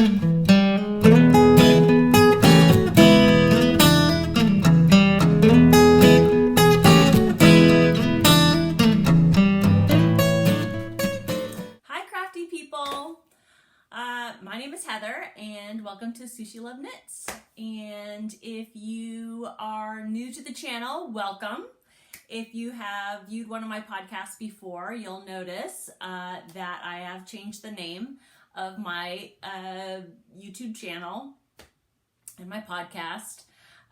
My name is Heather and welcome to Sushiloveknits. And if you are new to the channel, welcome. If you have viewed one of my podcasts before, you'll notice that I have changed the name of my YouTube channel and my podcast.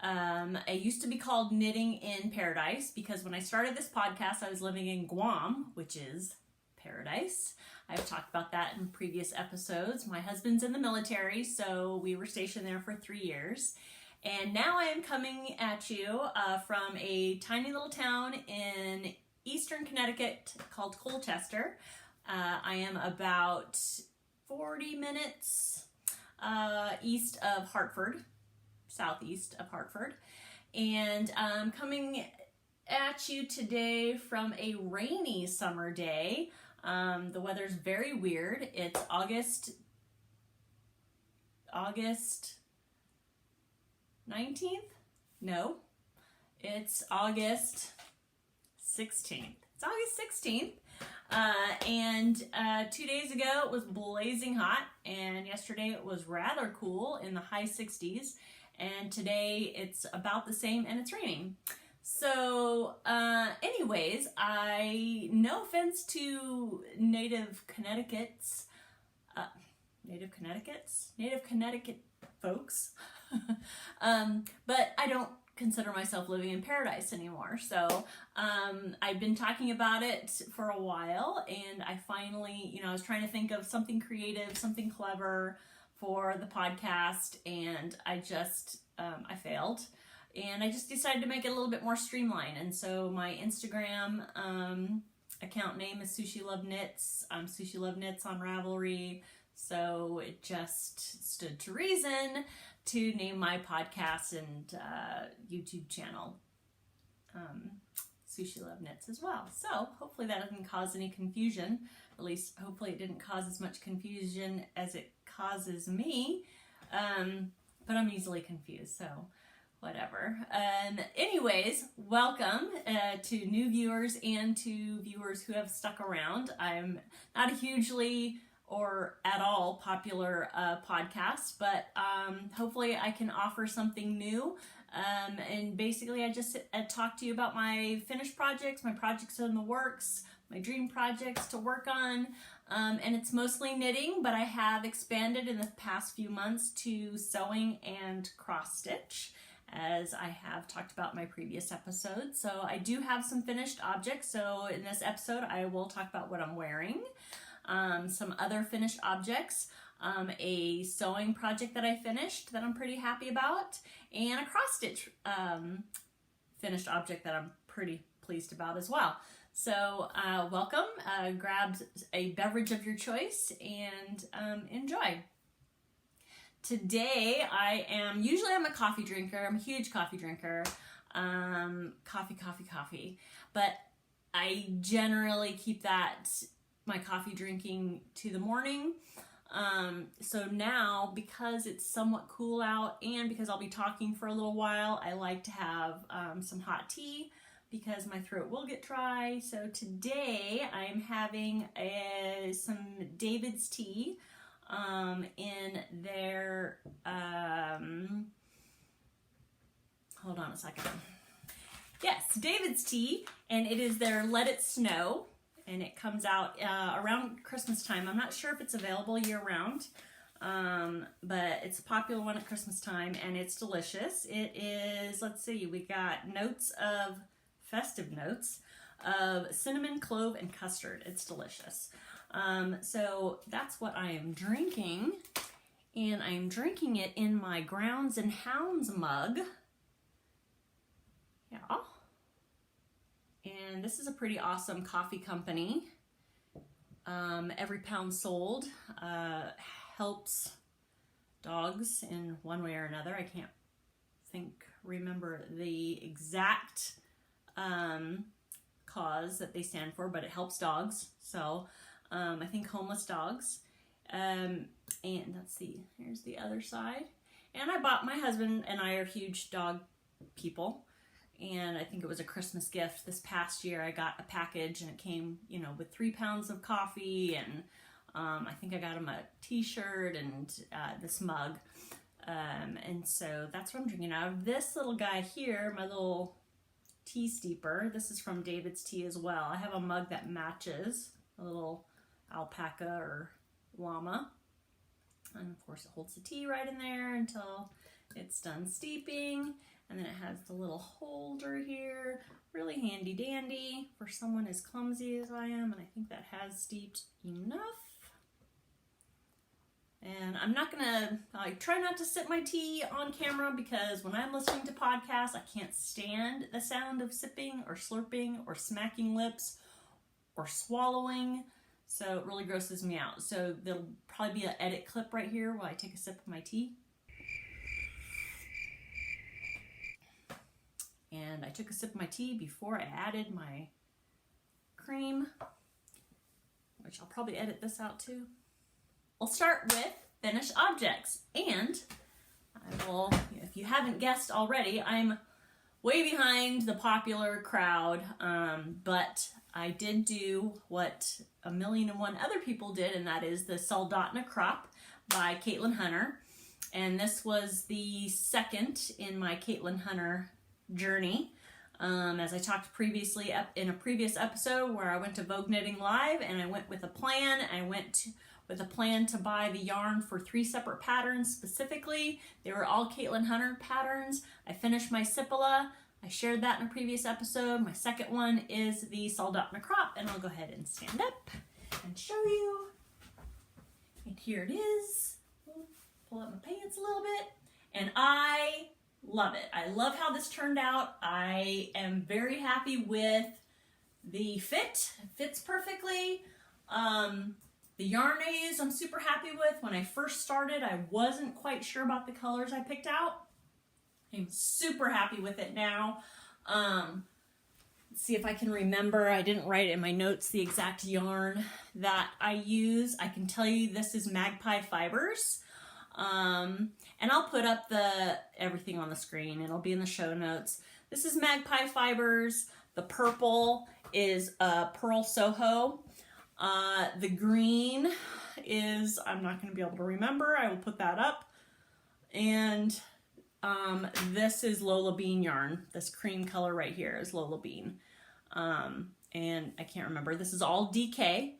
It used to be called Knitting in Paradise because when I started this podcast, I was living in Guam, which is paradise. I've talked about that in previous episodes. My husband's in the military, so we were stationed there for 3 years. And now I am coming at you from a tiny little town in eastern Connecticut called Colchester. I am about 40 minutes east of Hartford, southeast of Hartford. And I'm coming at you today from a rainy summer day. The weather's very weird. It's August 19th? No, it's August 16th. It's August 16th. And 2 days ago it was blazing hot, and yesterday it was rather cool in the high 60s, and today it's about the same and it's raining. So, anyways, no offense to native Connecticut folks, but I don't consider myself living in paradise anymore. So, I've been talking about it for a while, and I finally, I was trying to think of something creative, something clever for the podcast, and I failed. And I just decided to make it a little bit more streamlined. And so my Instagram account name is Sushiloveknits. I'm Sushiloveknits on Ravelry. So it just stood to reason to name my podcast and YouTube channel Sushiloveknits as well. So hopefully that doesn't cause any confusion. At least hopefully it didn't cause as much confusion as it causes me. But I'm easily confused, so whatever. Anyways, welcome to new viewers and to viewers who have stuck around. I'm not a hugely or at all popular podcast, but hopefully I can offer something new. And basically I just talk to you about my finished projects, my projects in the works, my dream projects to work on. And it's mostly knitting, but I have expanded in the past few months to sewing and cross stitch, as I have talked about in my previous episodes. So I do have some finished objects. So in this episode, I will talk about what I'm wearing, some other finished objects, a sewing project that I finished that I'm pretty happy about, and a cross stitch finished object that I'm pretty pleased about as well. So welcome, grab a beverage of your choice and enjoy. Today usually I'm a coffee drinker. I'm a huge coffee drinker. Coffee. But I generally keep my coffee drinking to the morning. So now, because it's somewhat cool out and because I'll be talking for a little while, I like to have some hot tea because my throat will get dry. So today I'm having some David's tea. In their, hold on a second. Yes, David's tea, and it is their Let It Snow, and it comes out around Christmas time. I'm not sure if it's available year round, but it's a popular one at Christmas time, and it's delicious. It is, let's see, we got festive notes of cinnamon, clove, and custard. It's delicious. So that's what I am drinking, and I'm drinking it in my Grounds and Hounds mug. Yeah. And this is a pretty awesome coffee company. Every pound sold helps dogs in one way or another. I can't remember the exact cause that they stand for, but it helps dogs. So I think homeless dogs. And let's see, here's the other side. And my husband and I are huge dog people. And I think it was a Christmas gift this past year. I got a package and it came, you know, with 3 pounds of coffee, and I think I got him a t-shirt and this mug. And so that's what I'm drinking out of. This little guy here, my little tea steeper, this is from David's Tea as well. I have a mug that matches, a little alpaca or llama. And of course it holds the tea right in there until it's done steeping. And then it has the little holder here, really handy dandy for someone as clumsy as I am. And I think that has steeped enough. And I'm not gonna, I try not to sip my tea on camera because when I'm listening to podcasts, I can't stand the sound of sipping or slurping or smacking lips or swallowing. So it really grosses me out. So there'll probably be an edit clip right here while I take a sip of my tea. And I took a sip of my tea before I added my cream, which I'll probably edit this out too. We'll start with finished objects. And I will, if you haven't guessed already, I'm way behind the popular crowd, but I did do what 1,000,001 other people did, and that is the Soldotna Crop by Caitlin Hunter. And this was the second in my Caitlin Hunter journey. As I talked previously in a previous episode where I went to Vogue Knitting Live, and I went with a plan. I went with a plan to buy the yarn for 3 separate patterns specifically. They were all Caitlin Hunter patterns. I finished my Cipolla. I shared that in a previous episode. My second one is the Soldotna Crop, and I'll go ahead and stand up and show you. And here it is. Pull up my pants a little bit. And I love it. I love how this turned out. I am very happy with the fit. It fits perfectly. The yarn I used, I'm super happy with. When I first started, I wasn't quite sure about the colors I picked out. I'm super happy with it now. Let's see if I can remember. I didn't write in my notes the exact yarn that I use. I can tell you this is Magpie Fibers. And I'll put up everything on the screen. It'll be in the show notes. This is Magpie Fibers. The purple is Pearl Soho. The green is, I'm not going to be able to remember. I will put that up. And this is LolaBean yarn. This cream color right here is LolaBean. And I can't remember. This is all DK.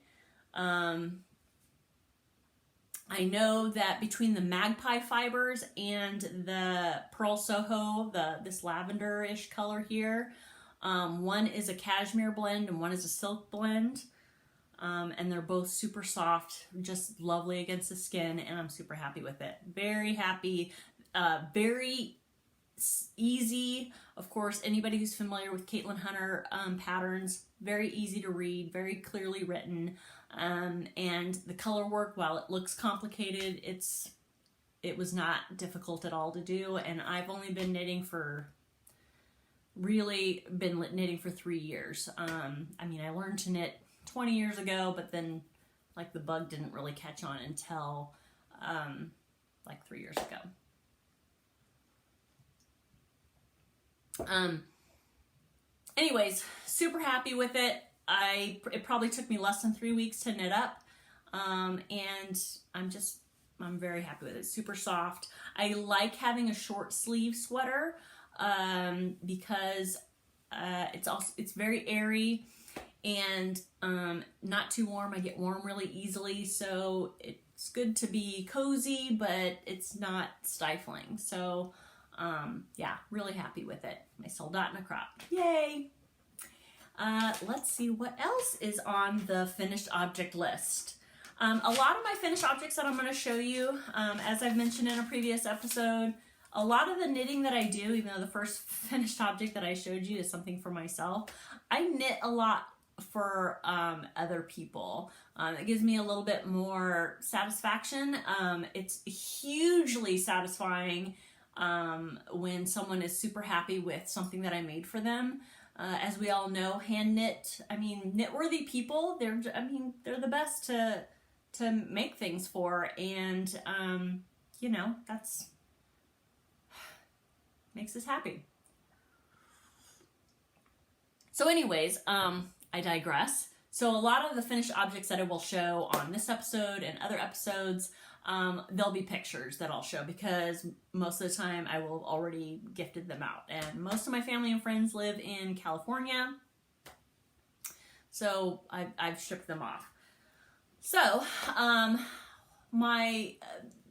I know that between the Magpie Fibers and the Pearl Soho, this lavender-ish color here, one is a cashmere blend and one is a silk blend. And they're both super soft, just lovely against the skin, and I'm super happy with it. Very happy, very easy. Of course, anybody who's familiar with Caitlin Hunter patterns, very easy to read, very clearly written. And the color work, while it looks complicated, it was not difficult at all to do. And I've only been knitting for 3 years. I mean, I learned to knit 20 years ago, but then like the bug didn't really catch on until like 3 years ago. Anyways, super happy with it. It probably took me less than 3 weeks to knit up. And I'm very happy with it. Super soft. I like having a short sleeve sweater, because it's very airy and not too warm. I get warm really easily, so it's good to be cozy, but it's not stifling. So yeah, really happy with it. My Soldotna Crop. Yay! Let's see what else is on the finished object list. A lot of my finished objects that I'm going to show you, as I've mentioned in a previous episode, a lot of the knitting that I do, even though the first finished object that I showed you is something for myself, I knit a lot for other people. It gives me a little bit more satisfaction. It's hugely satisfying when someone is super happy with something that I made for them. As we all know, hand knit, I mean, knit-worthy people, they're the best to to make things for, and you know, that's makes us happy. So anyways, I digress. So a lot of the finished objects that I will show on this episode and other episodes, there'll be pictures that I'll show because most of the time I will have already gifted them out. And most of my family and friends live in California, so I've shipped them off. So my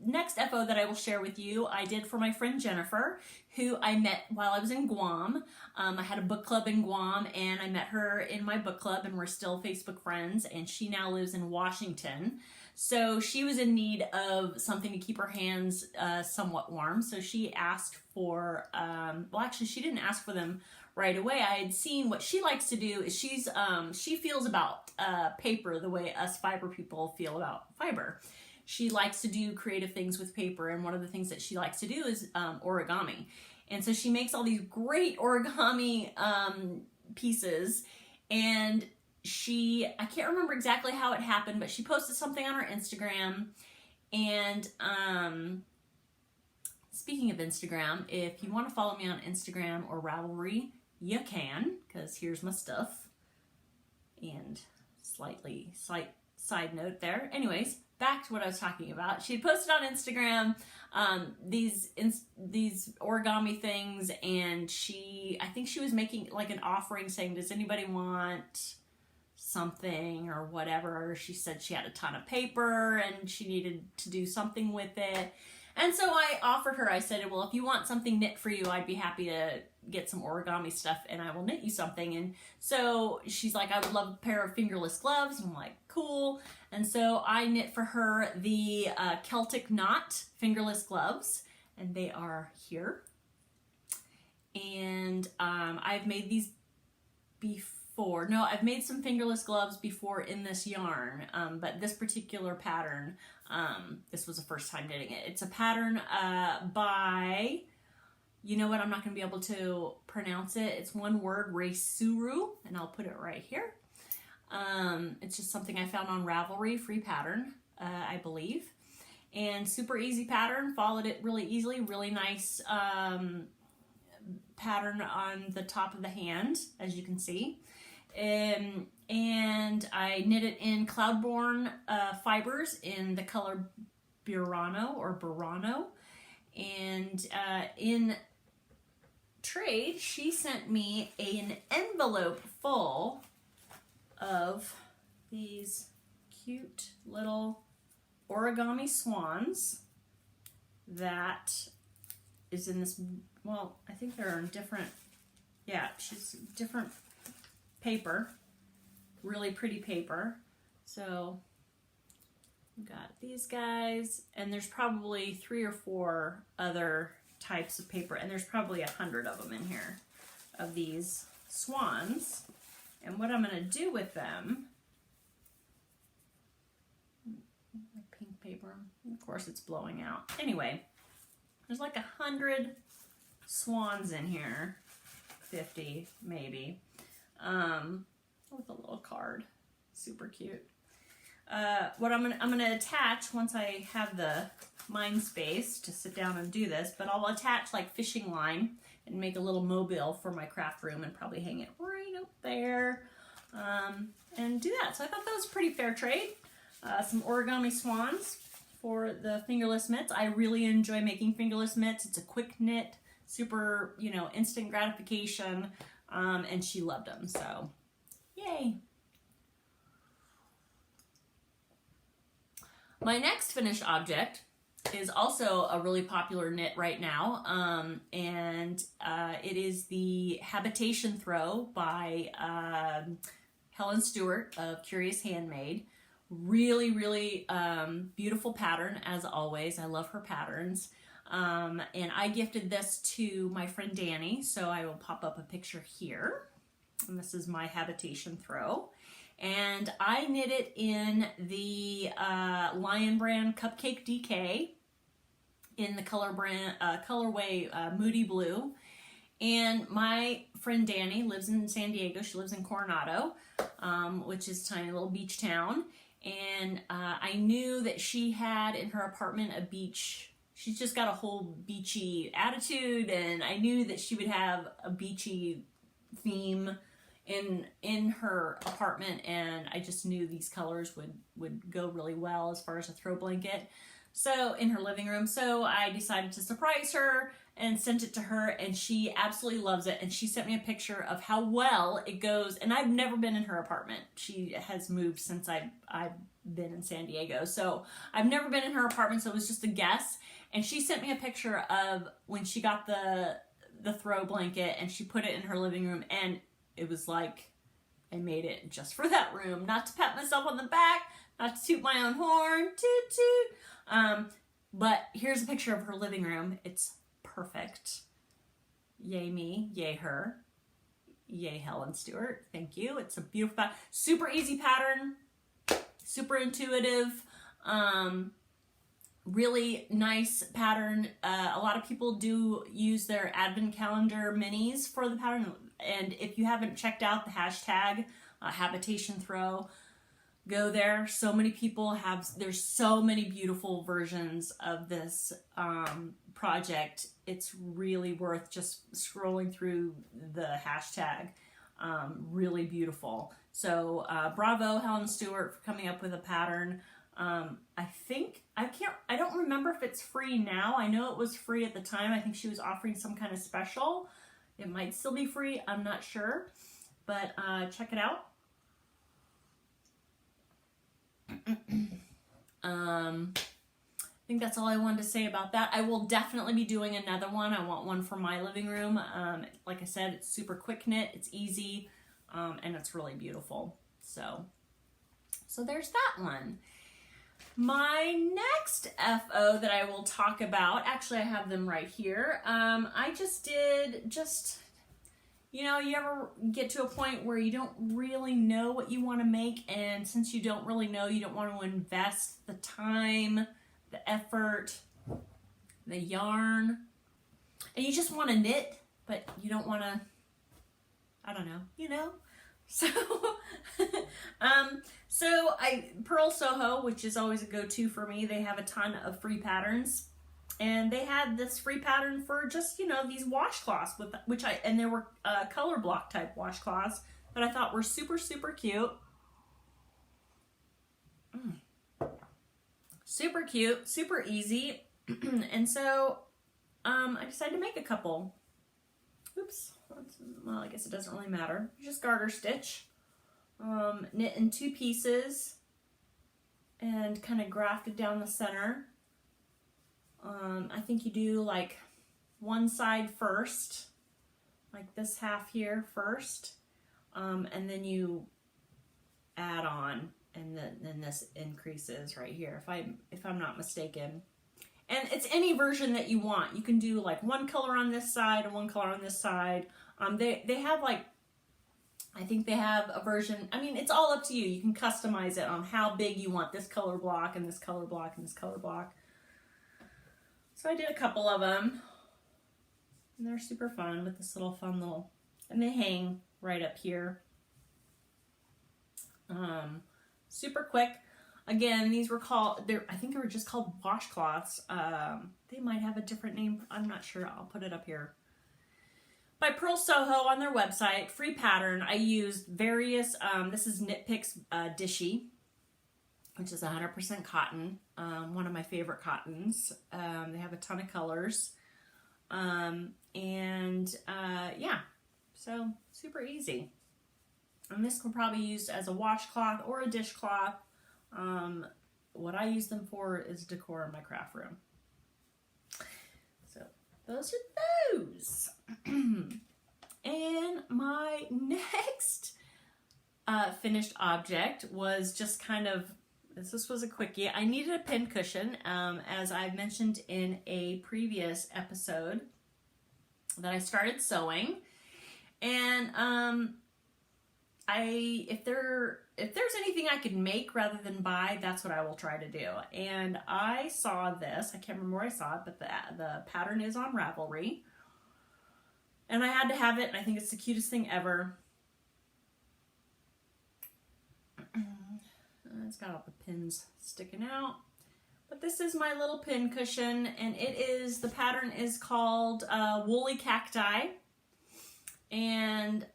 next FO that I will share with you, I did for my friend Jennifer, who I met while I was in Guam. I had a book club in Guam, and I met her in my book club, and we're still Facebook friends, and she now lives in Washington. So she was in need of something to keep her hands somewhat warm, so she asked for, well, actually she didn't ask for them right away. I had seen what she likes to do is she feels about paper the way us fiber people feel about fiber. She likes to do creative things with paper, and one of the things that she likes to do is origami. And so she makes all these great origami pieces, and I can't remember exactly how it happened, but she posted something on her Instagram. And speaking of Instagram, if you want to follow me on Instagram or Ravelry, you can, because here's my stuff. And slight side note there. Anyways, back to what I was talking about. She had posted on Instagram these origami things, and I think she was making like an offering saying, does anybody want something or whatever. She said she had a ton of paper and she needed to do something with it. And so I offered her, I said, well, if you want something knit for you, I'd be happy to get some origami stuff and I will knit you something. And so she's like, I would love a pair of fingerless gloves. And I'm like, cool. And so I knit for her the Celtic knot fingerless gloves, and they are here. And I've made these before. No, I've made some fingerless gloves before in this yarn, but this particular pattern, this was the first time knitting it. It's a pattern by, you know what, I'm not going to be able to pronounce it. It's one word, REISURU, and I'll put it right here. It's just something I found on Ravelry, free pattern, I believe. And super easy pattern, followed it really easily, really nice pattern on the top of the hand, as you can see. And I knit it in CLOUDBORN fibers in the color BURANO or BURANO. And in trade, she sent me an envelope full of these cute little origami swans that is in this, well, I think they're in different, yeah, she's different paper, really pretty paper. So we've got these guys, and there's probably 3 or 4 other types of paper, and there's probably 100 of them in here, of these swans. And what I'm going to do with them, pink paper, of course it's blowing out. Anyway, there's like 100 swans in here, 50 maybe, with a little card, super cute. What I'm gonna attach once I have the mind space to sit down and do this, but I'll attach like fishing line and make a little mobile for my craft room and probably hang it right up there, and do that. So I thought that was pretty fair trade. Some origami swans for the fingerless mitts. I really enjoy making fingerless mitts. It's a quick knit, super, you know, instant gratification, and she loved them, so yay. My next finished object is also a really popular knit right now, and it is the Habitation Throw by Helen Stewart of Curious Handmade. Really, really beautiful pattern, as always. I love her patterns. And I gifted this to my friend Danny, so I will pop up a picture here. And this is my Habitation Throw. And I knit it in the Lion Brand Cupcake DK in the colorway Moody Blue. And my friend Danny lives in San Diego. She lives in Coronado, which is a tiny little beach town. And I knew that she had in her apartment a beach. She's just got a whole beachy attitude, and I knew that she would have a beachy theme in her apartment, and I just knew these colors would go really well as far as a throw blanket. So in her living room, so I decided to surprise her and sent it to her, and she absolutely loves it. And she sent me a picture of how well it goes. And I've never been in her apartment. She has moved since I've been in San Diego, so I've never been in her apartment. So it was just a guess. And she sent me a picture of when she got the throw blanket, and she put it in her living room, and it was like I made it just for that room. Not to pat myself on the back, not to toot my own horn, toot toot. But here's a picture of her living room. It's perfect. Yay me, yay her, yay Helen Stewart. Thank you. It's a beautiful, super easy pattern, super intuitive, really nice pattern. A lot of people do use their advent calendar minis for the pattern. And if you haven't checked out the hashtag habitation throw, go there. So many people have, there's so many beautiful versions of this project. It's really worth just scrolling through the hashtag. Really beautiful. So bravo Helen Stewart for coming up with a pattern. I don't remember if it's free now. I know it was free at the time. I think she was offering some kind of special. It might still be free. I'm not sure, but check it out. I think that's all I wanted to say about that. I will definitely be doing another one. I want one for my living room. Like I said, it's super quick knit, it's easy, and it's really beautiful. So there's that one. My next FO that I will talk about, actually I have them right here. I you know, you ever get to a point where you don't really know what you want to make, and since you don't really know, you don't want to invest the time, the effort, the yarn, and you just want to knit, but you don't want to, I don't know, you know? So, Pearl Soho, which is always a go-to for me, they have a ton of free patterns. And they had this free pattern for just, you know, these washcloths, and there were color block type washcloths that I thought were super, super cute. Super cute, super easy. And so I decided to make a couple. Oops. Well, I guess it doesn't really matter. Just garter stitch. Knit in 2 pieces and kind of grafted down the center. I think you do like one side first, like this half here first, and then you add on, and then this increases right here, if I'm not mistaken. And it's any version that you want. You can do like one color on this side and one color on this side. They have like, I think they have a version, I mean, it's all up to you. You can customize it on how big you want this color block and this color block and this color block. So I did a couple of them, and they're super fun with this fun little, and they hang right up here. Super quick. Again, these were called, I think they were just called washcloths. They might have a different name. I'm not sure. I'll put it up here. By Pearl Soho on their website, free pattern. I used various, this is Knit Picks DISHIE, which is 100% cotton, one of my favorite cottons. They have a ton of colors. Yeah, so super easy. And this can probably be used as a washcloth or a dishcloth. What I use them for is decor in my craft room. So those are those. And my next finished object was just kind of, this was a quickie. I needed a pin cushion, as I mentioned in a previous episode that I started sewing. And if there's anything I could make rather than buy, that's what I will try to do. And I saw this, I can't remember where I saw it, but the pattern is on Ravelry. And I had to have it, and I think it's the cutest thing ever. It's got all the pins sticking out. But this is my little pin cushion, and the pattern is called Woolly Cacti. And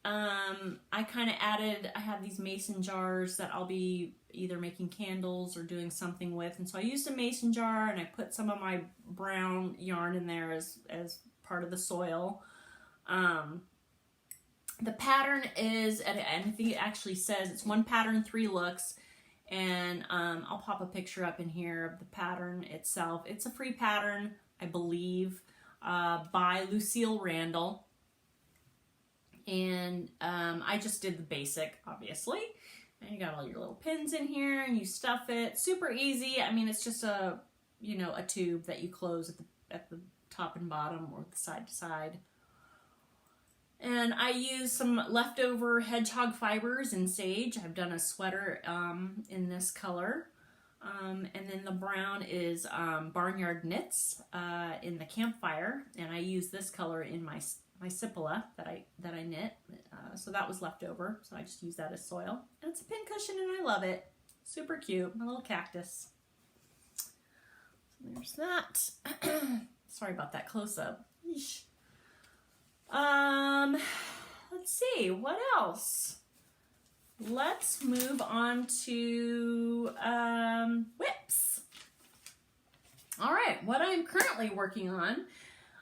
I kind of I have these mason jars that I'll be either making candles or doing something with. And so I used a mason jar, and I put some of my brown yarn in there as part of the soil. The pattern is, and I think it actually says it's 1 pattern, 3 looks. And I'll pop a picture up in here of the pattern itself. It's a free pattern, I believe, by Lucille Randall. And I just did the basic, obviously. And you got all your little pins in here, and you stuff it. Super easy. I mean, it's just a tube that you close at the top and bottom, or the side to side. And I use some leftover hedgehog fibers in sage. I've done a sweater in this color. And then the brown is Barnyard Knits in the Campfire. And I use this color in my Cipolla that I knit. So that was leftover. So I just use that as soil. And it's a pin cushion, and I love it. Super cute. My little cactus. So there's that. Sorry about that close-up. Yeesh. Let's see, what else? Let's move on to whips. All right, what I'm currently working on,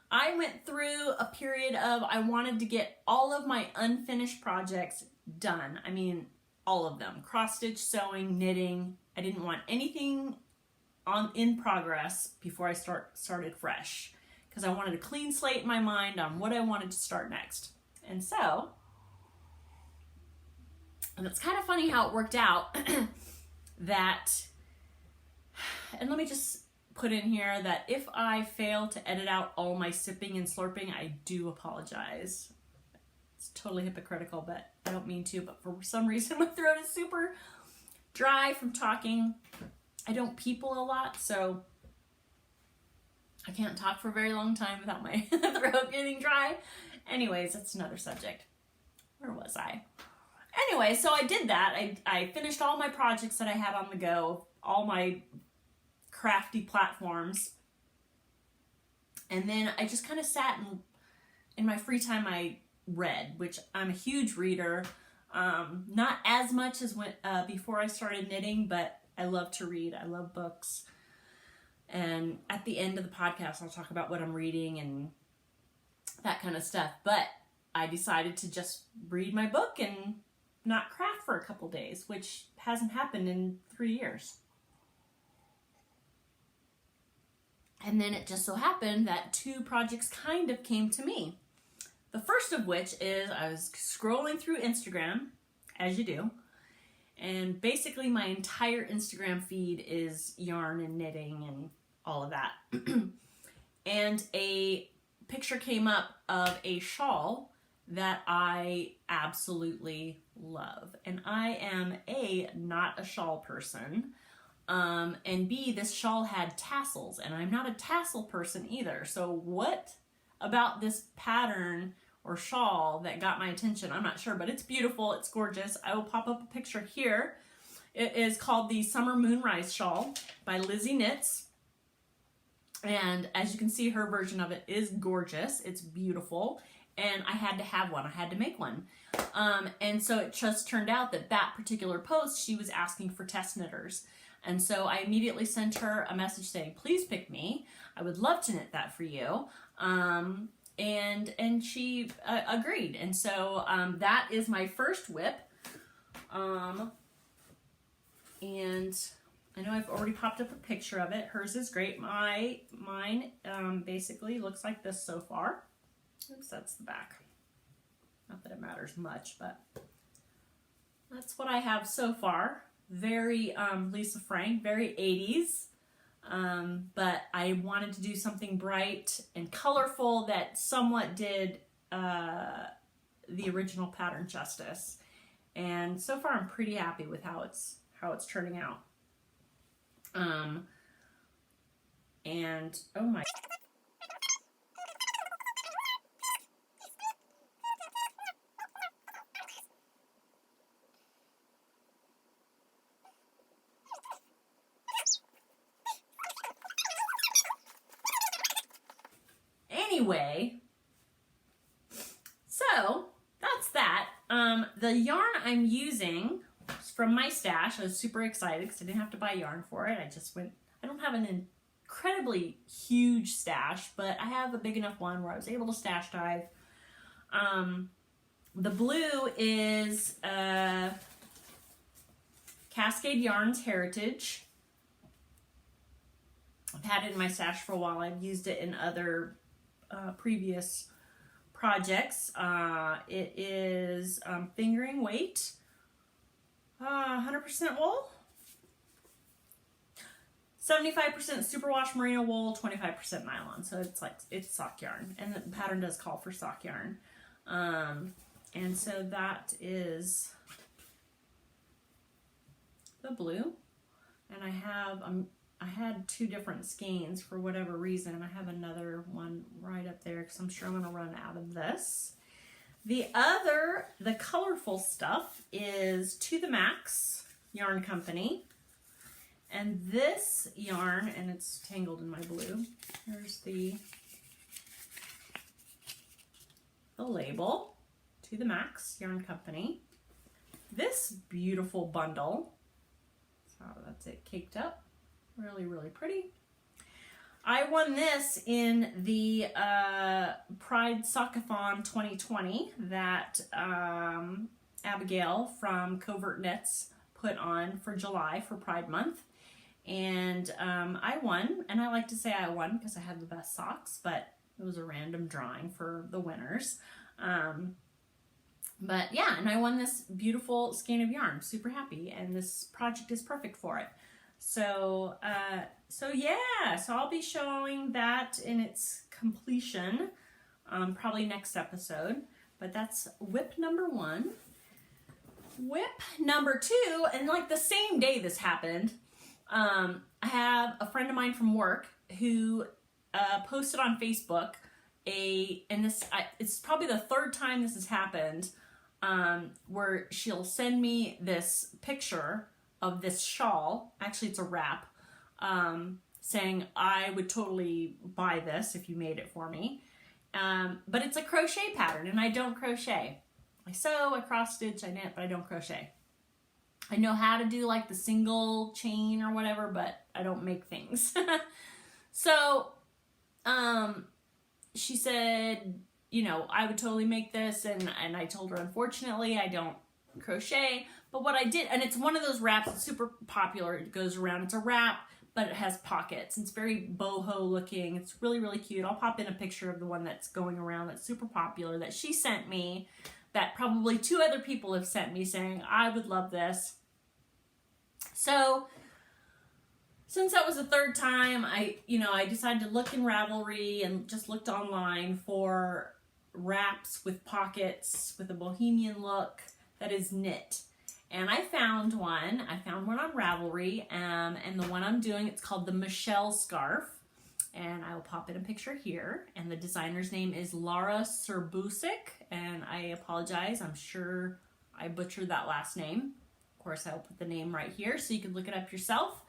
I went through a period of I wanted to get all of my unfinished projects done. I mean, all of them. Cross stitch, sewing, knitting. I didn't want anything in progress before I started fresh, because I wanted a clean slate in my mind on what I wanted to start next. And so, and it's kind of funny how it worked out that, and let me just put in here that if I fail to edit out all my sipping and slurping, I do apologize. It's totally hypocritical, but I don't mean to, but for some reason my throat is super dry from talking. I don't people a lot, so I can't talk for a very long time without my throat getting dry. Anyways, that's another subject. Where was I? Anyway, so I did that. I finished all my projects that I had on the go, all my crafty platforms. And then I just kind of sat and in my free time I read, which I'm a huge reader. Not as much as before I started knitting, but I love to read. I love books. And at the end of the podcast, I'll talk about what I'm reading and that kind of stuff. But I decided to just read my book and not craft for a couple days, which hasn't happened in 3 years. And then it just so happened that 2 projects kind of came to me. The first of which is I was scrolling through Instagram, as you do, and basically my entire Instagram feed is yarn and knitting and all of that. And a picture came up of a shawl that I absolutely love. And I am A, not a shawl person, and B, this shawl had tassels, and I'm not a tassel person either. So what about this pattern or shawl that got my attention? I'm not sure, but it's beautiful. It's gorgeous. I will pop up a picture here. It is called the Summer Moonrise Shawl by Lizzy Knits. And as you can see, her version of it is gorgeous. It's beautiful. And I had to have one. I had to make one. And so it just turned out that that particular post, she was asking for test knitters. And so I immediately sent her a message saying, please pick me. I would love to knit that for you. And she agreed. And so that is my first whip. And I know I've already popped up a picture of it. Hers is great. Mine basically looks like this so far. Oops, that's the back. Not that it matters much, but that's what I have so far. Very Lisa Frank, very 80s. But I wanted to do something bright and colorful that somewhat did the original pattern justice. And so far I'm pretty happy with how it's turning out. And oh my. anyway, so that's that. The yarn I'm using is from my stash. I was super excited because I didn't have to buy yarn for it. I don't have an incredibly huge stash, but I have a big enough one where I was able to stash dive. The blue is Cascade Yarns Heritage. I've had it in my stash for a while. I've used it in other previous projects. It is fingering weight, 100% wool, 75% superwash merino wool, 25% nylon. So it's sock yarn, and the pattern does call for sock yarn. And so that is the blue, and I had two different skeins for whatever reason, and I have another one right up there because I'm sure I'm going to run out of this. The colorful stuff is To The Max Yarn Company, and this yarn, and it's tangled in my blue. Here's the label, To The Max Yarn Company. This beautiful bundle, so that's it caked up. Really, really pretty. I won this in the Pride Sockathon 2020 that Abigail from Covert Knits put on for July for Pride Month. And I won, and I like to say I won because I had the best socks, but it was a random drawing for the winners. But yeah, and I won this beautiful skein of yarn. Super happy, and this project is perfect for it. So yeah, so I'll be showing that in its completion, probably next episode. But that's whip number 1. Whip number 2, and like the same day this happened, I have a friend of mine from work who posted on Facebook it's probably the 3rd time this has happened, where she'll send me this picture of this shawl. Actually, it's a wrap, saying I would totally buy this if you made it for me. But it's a crochet pattern, and I don't crochet. I sew, I cross stitch, I knit, but I don't crochet. I know how to do like the single chain or whatever, but I don't make things. So, she said, you know, I would totally make this, and I told her, unfortunately, I don't crochet. But what I did, and it's one of those wraps that's super popular. It goes around. It's a wrap, but it has pockets. It's very boho looking. It's really, really cute. I'll pop in a picture of the one that's going around that's super popular that she sent me, that probably 2 other people have sent me saying, I would love this. So since that was the 3rd time, I decided to look in Ravelry and just looked online for wraps with pockets with a bohemian look that is knit. And I found one. On Ravelry, and the one I'm doing, it's called the Michelle Scarf. And I will pop in a picture here. And the designer's name is Laura Serbusik. And I apologize. I'm sure I butchered that last name. Of course, I'll put the name right here so you can look it up yourself.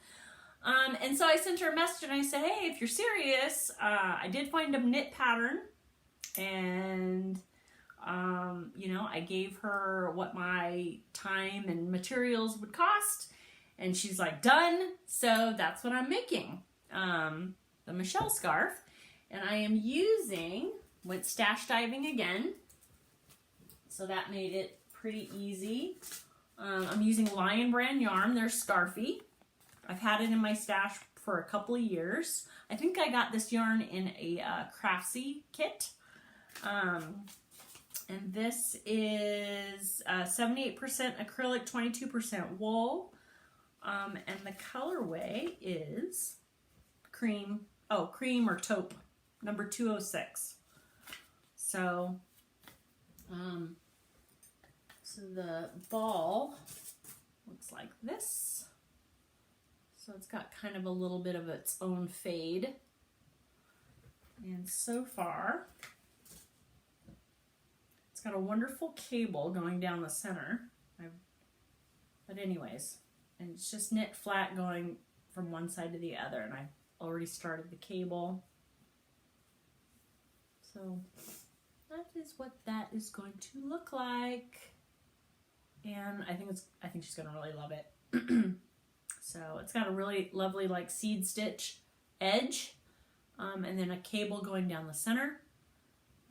And so I sent her a message and I said, hey, if you're serious, I did find a knit pattern. And, I gave her what my time and materials would cost. And she's like, done. So that's what I'm making. The Michelle Scarf. And I am went stash diving again. So that made it pretty easy. I'm using Lion Brand yarn. They're scarfy. I've had it in my stash for a couple of years. I think I got this yarn in a Craftsy kit. And this is 78% acrylic, 22% wool. And the colorway is cream or taupe, number 206. So, so the ball looks like this. So it's got kind of a little bit of its own fade. And so far, it's got a wonderful cable going down the center. But anyways, and it's just knit flat going from one side to the other. And I've already started the cable. So that is what that is going to look like. And I think she's gonna really love it. So it's got a really lovely like seed stitch edge, and then a cable going down the center.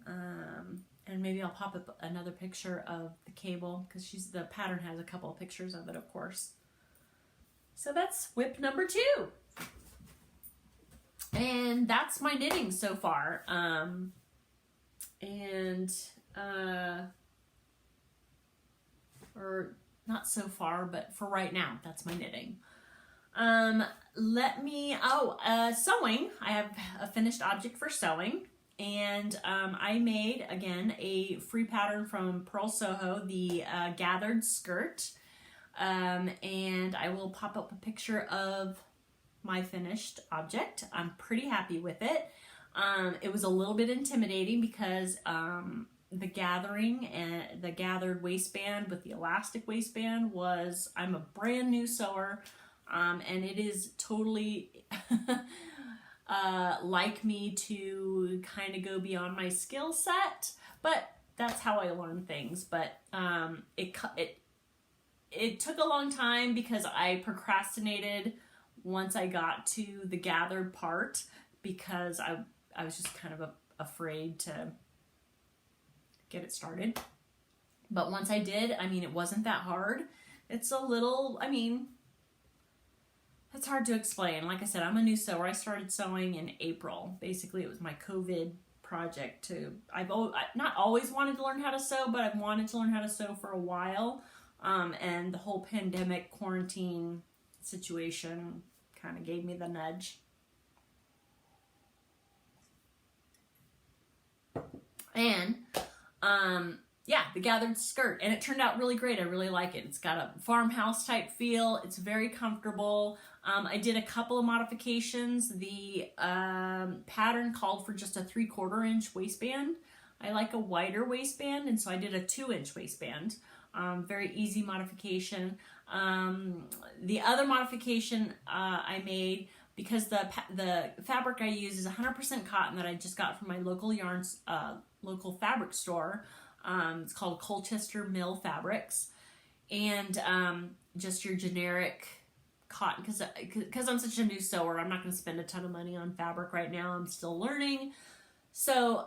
And maybe I'll pop up another picture of the cable because the pattern has a couple of pictures of it, of course. So that's whip number 2. And that's my knitting so far. Or not so far, but for right now, that's my knitting. Sewing. I have a finished object for sewing. And I made, again, a free pattern from Purl Soho, the gathered skirt. And I will pop up a picture of my finished object. I'm pretty happy with it. It was a little bit intimidating because the gathering and the gathered waistband with the elastic waistband was, I'm a brand new sewer, and it is totally like me to kind of go beyond my skill set, but that's how I learn things. But it took a long time because I procrastinated once I got to the gathered part because I was just kind of afraid to get it started. But once I did, I mean, it wasn't that hard. It's a little, I mean, it's hard to explain. Like I said, I'm a new sewer. I started sewing in April. Basically, it was my COVID project I've not always wanted to learn how to sew, but I've wanted to learn how to sew for a while. And the whole pandemic quarantine situation kind of gave me the nudge. And, yeah, the gathered skirt, and it turned out really great. I really like it. It's got a farmhouse type feel. It's very comfortable. I did a couple of modifications. The pattern called for just a 3/4 inch waistband. I like a wider waistband, and so I did a 2-inch waistband. Very easy modification. The other modification I made, because the fabric I use is 100% cotton that I just got from my local local fabric store. It's called Colchester Mill Fabrics, and just your generic cotton, because I'm such a new sewer, I'm not going to spend a ton of money on fabric right now. I'm still learning. So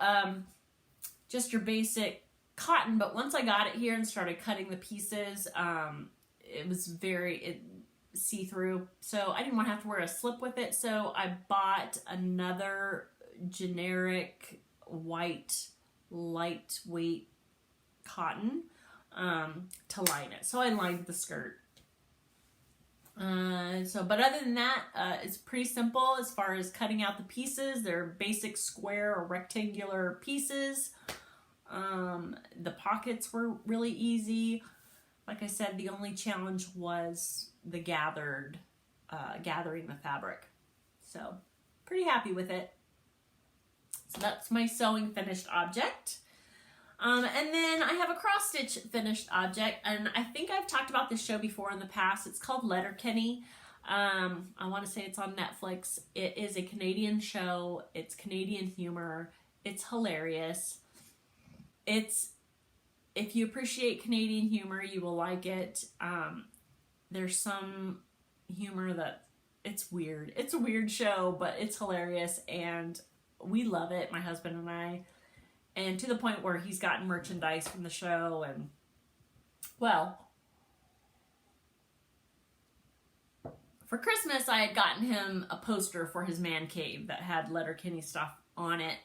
just your basic cotton, but once I got it here and started cutting the pieces, it was very see-through, so I didn't want to have to wear a slip with it, so I bought another generic white lightweight cotton to line it. So I lined the skirt. But other than that, it's pretty simple as far as cutting out the pieces. They're basic square or rectangular pieces. The pockets were really easy. Like I said, the only challenge was the gathering the fabric. So pretty happy with it. So that's my sewing finished object. And then I have a cross stitch finished object, and I think I've talked about this show before in the past. It's called Letterkenny. I want to say it's on Netflix. It is a Canadian show. It's Canadian humor. It's hilarious. If you appreciate Canadian humor, you will like it. There's some humor that it's weird. It's a weird show, but it's hilarious, and we love it, my husband and I. And to the point where he's gotten merchandise from the show, and, well, for Christmas, I had gotten him a poster for his man cave that had Letterkenny stuff on it.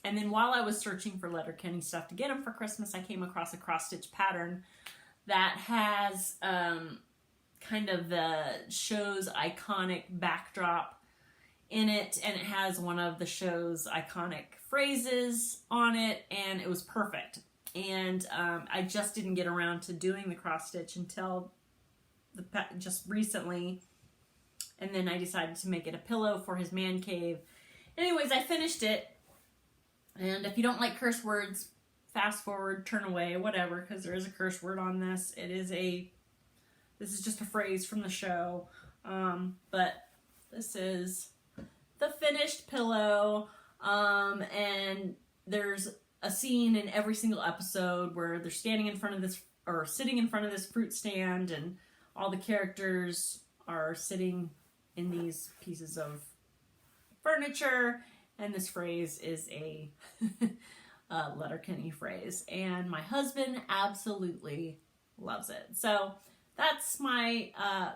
And then while I was searching for Letterkenny stuff to get him for Christmas, I came across a cross-stitch pattern that has kind of the show's iconic backdrop in it, and it has one of the show's iconic phrases on it, and it was perfect. And I just didn't get around to doing the cross-stitch until just recently, and then I decided to make it a pillow for his man cave. Anyways, I finished it. And if you don't like curse words, fast forward, turn away, whatever, because there is a curse word on this. This is just a phrase from the show. But this is the finished pillow. And there's a scene in every single episode where they're standing in front of this, or sitting in front of this fruit stand, and all the characters are sitting in these pieces of furniture, and this phrase is a Letterkenny phrase, and my husband absolutely loves it. So that's my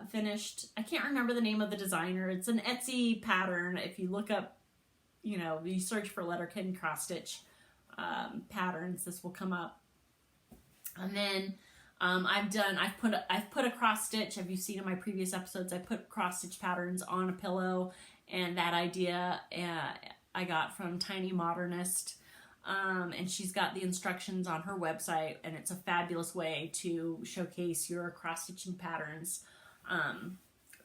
finished, I can't remember the name of the designer. It's an Etsy pattern. If you look up, you know, you search for Letterkenny cross stitch patterns, this will come up. And then I've put a cross stitch. Have you seen in my previous episodes? I put cross stitch patterns on a pillow, and that idea I got from Tiny Modernist. And she's got the instructions on her website, and it's a fabulous way to showcase your cross-stitching patterns.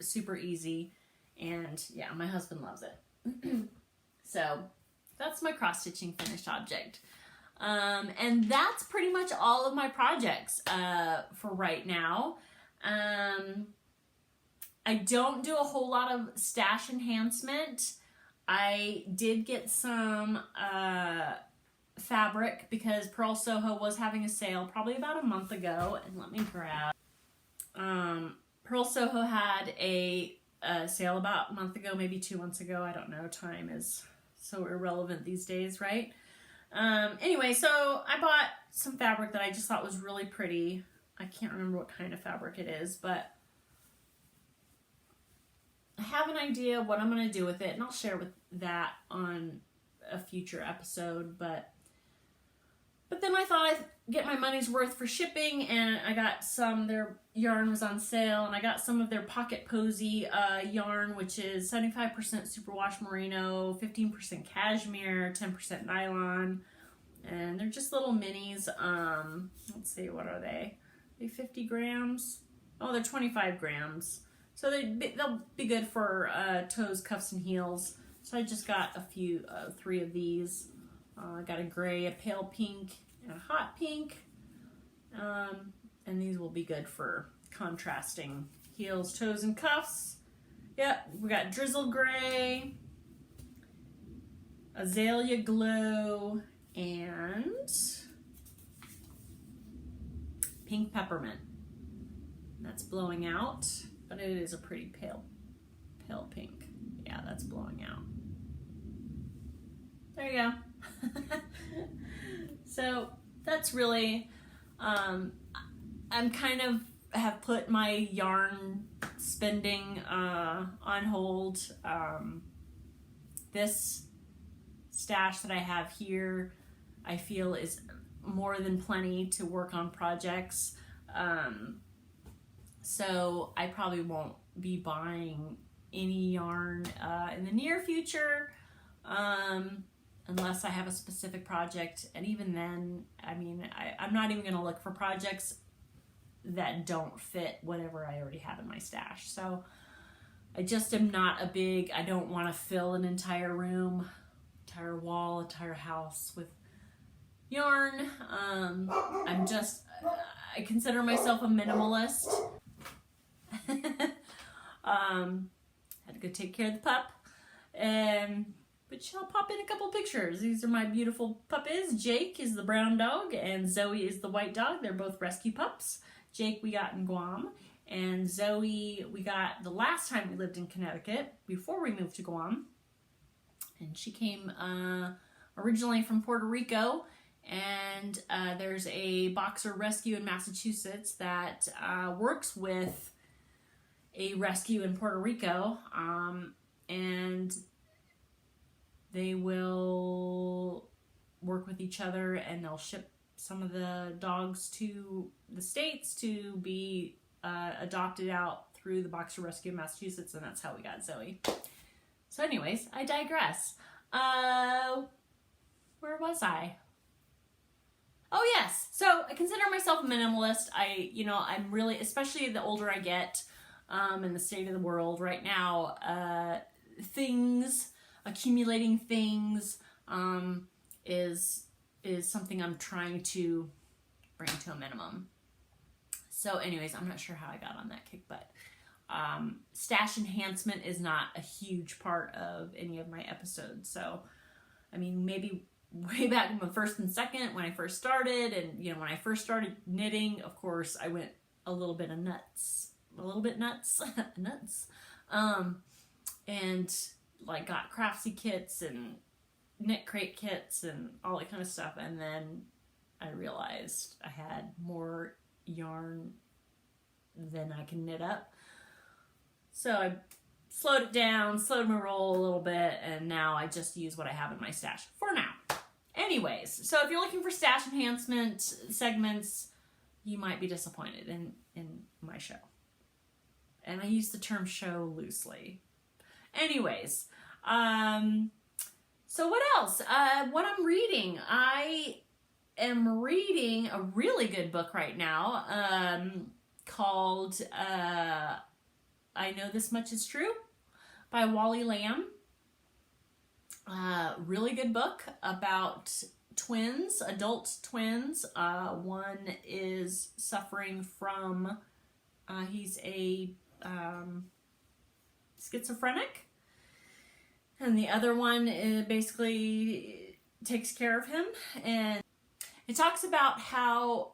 Super easy, and yeah, my husband loves it. So that's my cross-stitching finished object. And that's pretty much all of my projects for right now. I don't do a whole lot of stash enhancement. I did get some fabric because Pearl Soho was having a sale probably about a month ago, and let me grab. Pearl Soho had a sale about a month ago, maybe 2 months ago. I don't know. Time is so irrelevant these days, right? Anyway, so I bought some fabric that I just thought was really pretty. I can't remember what kind of fabric it is, but I have an idea what I'm going to do with it, and I'll share with that on a future episode, but then I thought I'd get my money's worth for shipping, and I got some, their yarn was on sale, and I got some of their Pocket Posy yarn, which is 75% superwash merino, 15% cashmere, 10% nylon, and they're just little minis. Let's see, what are they? Are they 50 grams? Oh, they're 25 grams. So they'll be good for toes, cuffs, and heels. So I just got a few, 3 of these. I got a gray, a pale pink, and a hot pink. And these will be good for contrasting heels, toes, and cuffs. Yep, we got drizzle gray, azalea glow, and pink peppermint. That's blowing out, but it is a pretty pale pink. Yeah, that's blowing out. There you go. So that's really, I'm kind of have put my yarn spending on hold. This stash that I have here, I feel is more than plenty to work on projects. So I probably won't be buying any yarn in the near future, unless I have a specific project. And even then, I mean, I'm not even going to look for projects that don't fit whatever I already have in my stash. So I just am not I don't want to fill an entire room, entire wall, entire house with yarn. I consider myself a minimalist. Had to go take care of the pup, but I'll pop in a couple pictures. These are my beautiful puppies. Jake is the brown dog, and Zoe is the white dog. They're both rescue pups. Jake we got in Guam, and Zoe we got the last time we lived in Connecticut before we moved to Guam, and she came originally from Puerto Rico. And there's a boxer rescue in Massachusetts that works with a rescue in Puerto Rico, and they will work with each other, and they'll ship some of the dogs to the States to be adopted out through the Boxer Rescue in Massachusetts, and that's how we got Zoe. So anyways, I digress. Where was I? Oh yes, so I consider myself a minimalist. I'm really, especially the older I get, in the state of the world right now, accumulating things, is something I'm trying to bring to a minimum. So anyways, I'm not sure how I got on that kick, but stash enhancement is not a huge part of any of my episodes. So, I mean, maybe way back in the first and second when I first started, and you know, when I first started knitting, of course, I went a little bit nuts, and like got craftsy kits and knit crate kits and all that kind of stuff, and then I realized I had more yarn than I can knit up, so I slowed it down, slowed my roll a little bit, and now I just use what I have in my stash for now. Anyways, so if you're looking for stash enhancement segments, you might be disappointed in my show. And I use the term show loosely. Anyways, so what else? What I'm reading? I am reading a really good book right now called I Know This Much Is True by Wally Lamb. Really good book about twins, adult twins. One is suffering from, he's a schizophrenic, and the other one basically takes care of him. And it talks about how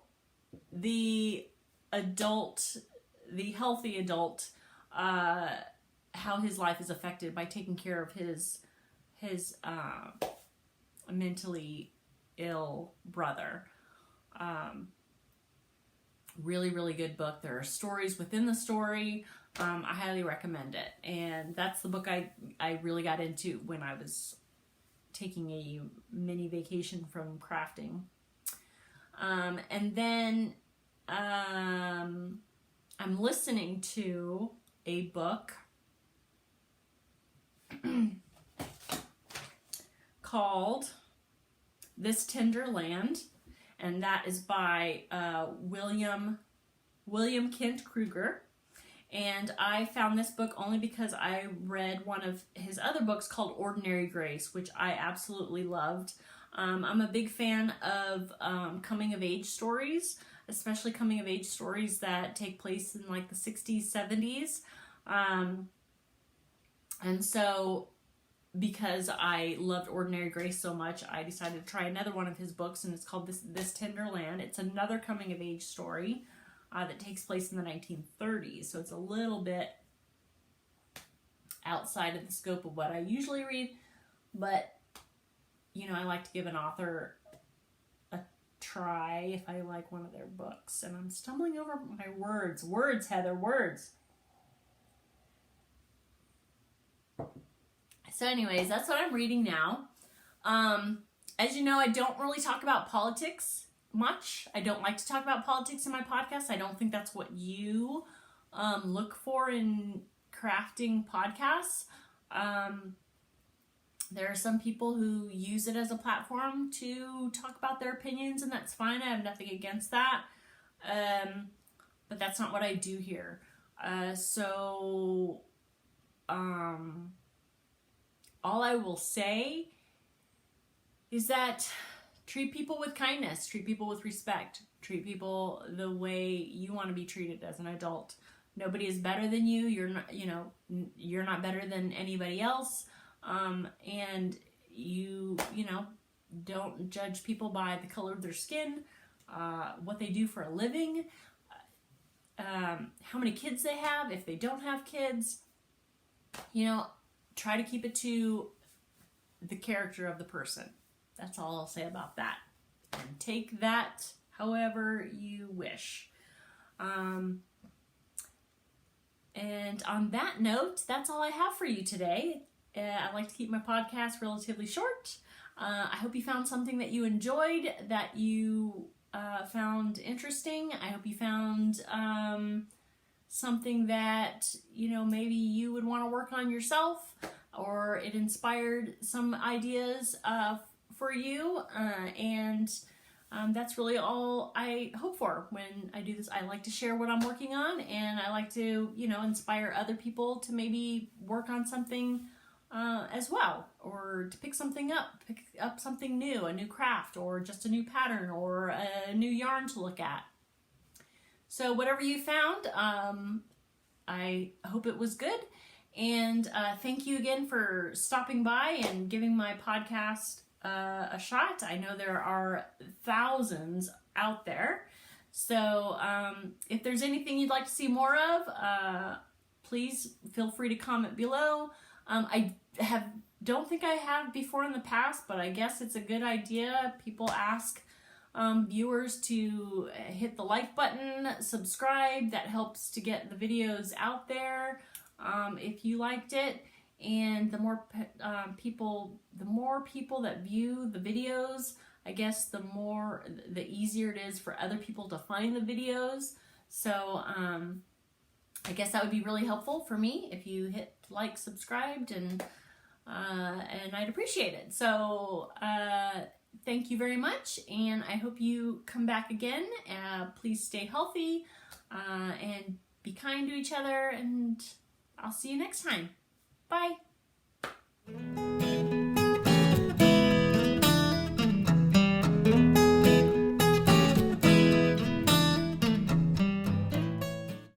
the healthy adult, how his life is affected by taking care of his mentally ill brother. Really, really good book. There are stories within the story. I highly recommend it. And that's the book I really got into when I was taking a mini vacation from crafting. And then I'm listening to a book called This Tender Land, and that is by William Kent Krueger. And I found this book only because I read one of his other books called Ordinary Grace, which I absolutely loved. I'm a big fan of coming-of-age stories, especially coming-of-age stories that take place in like the 60s, 70s. And so because I loved Ordinary Grace so much, I decided to try another one of his books, and it's called This Tender Land. It's another coming-of-age story that takes place in the 1930s, so it's a little bit outside of the scope of what I usually read, but, you know, I like to give an author a try if I like one of their books. And I'm stumbling over my words. Words, Heather, words. So anyways, that's what I'm reading now. As you know, I don't really talk about politics much. I don't like to talk about politics in my podcast. I don't think that's what you look for in crafting podcasts. There are some people who use it as a platform to talk about their opinions, and that's fine. I have nothing against that. But that's not what I do here. All I will say is that treat people with kindness, treat people with respect, treat people the way you want to be treated as an adult. Nobody is better than you. You're not better than anybody else. And you don't judge people by the color of their skin, what they do for a living, how many kids they have, if they don't have kids. Try to keep it to the character of the person. That's all I'll say about that. And take that however you wish. And on that note, that's all I have for you today. I like to keep my podcast relatively short. I hope you found something that you enjoyed, that you found interesting. I hope you found something that, maybe you would want to work on yourself, or it inspired some ideas for you. And that's really all I hope for when I do this. I like to share what I'm working on, and I like to, inspire other people to maybe work on something as well, or to pick up something new, a new craft, or just a new pattern, or a new yarn to look at. So whatever you found, I hope it was good. And thank you again for stopping by and giving my podcast a shot. I know there are thousands out there. So if there's anything you'd like to see more of, please feel free to comment below. I don't think I have before in the past, but I guess it's a good idea. People ask viewers to hit the like button, subscribe. That helps to get the videos out there if you liked it. And the more people that view the videos, I guess the easier it is for other people to find the videos. So I guess that would be really helpful for me if you hit like, subscribed, and I'd appreciate it. So thank you very much, and I hope you come back again. Please stay healthy and be kind to each other, and I'll see you next time. Bye.